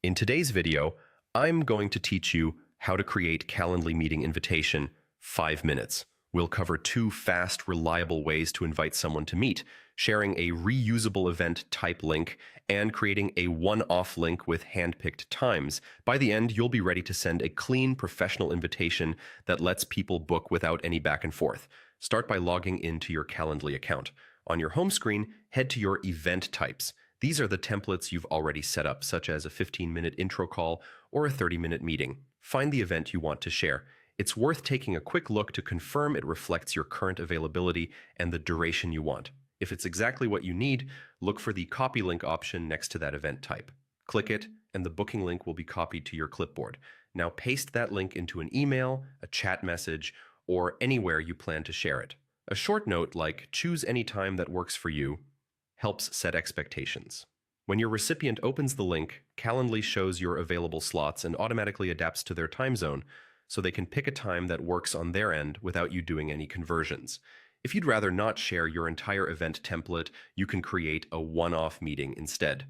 In today's video, I'm going to teach you how to create Calendly meeting invitation 5 minutes. We'll cover 2 fast, reliable ways to invite someone to meet, sharing a reusable event type link and creating a one-off link with hand-picked times. By the end, you'll be ready to send a clean, professional invitation that lets people book without any back and forth. Start by logging into your Calendly account. On your home screen, head to your event types. These are the templates you've already set up, such as a 15-minute intro call or a 30-minute meeting. Find the event you want to share. It's worth taking a quick look to confirm it reflects your current availability and the duration you want. If it's exactly what you need, look for the copy link option next to that event type. Click it, and the booking link will be copied to your clipboard. Now paste that link into an email, a chat message, or anywhere you plan to share it. A short note like "choose any time that works for you" helps set expectations. When your recipient opens the link, Calendly shows your available slots and automatically adapts to their time zone, so they can pick a time that works on their end without you doing any conversions. If you'd rather not share your entire event template, you can create a one-off meeting instead.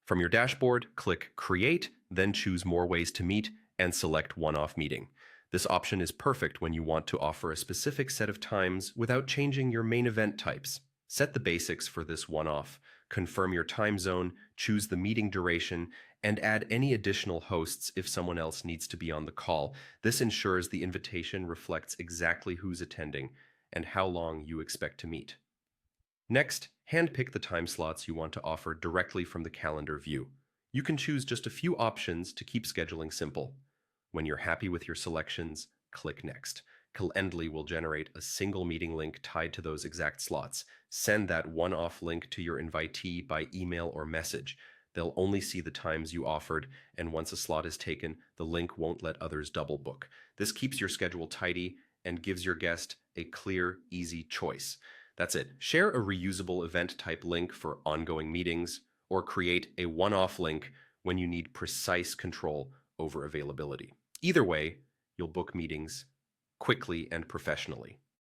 From your dashboard, click Create, then choose More Ways to Meet and select One-Off Meeting. This option is perfect when you want to offer a specific set of times without changing your main event types. Set the basics for this one-off, confirm your time zone, choose the meeting duration, and add any additional hosts if someone else needs to be on the call. This ensures the invitation reflects exactly who's attending and how long you expect to meet. Next, handpick the time slots you want to offer directly from the calendar view. You can choose just a few options to keep scheduling simple. When you're happy with your selections, click Next. Calendly will generate a single meeting link tied to those exact slots. Send that one-off link to your invitee by email or message. They'll only see the times you offered, and once a slot is taken, the link won't let others double book. This keeps your schedule tidy and gives your guest a clear, easy choice. That's it. Share a reusable event type link for ongoing meetings, or create a one-off link when you need precise control over availability. Either way, you'll book meetings quickly and professionally.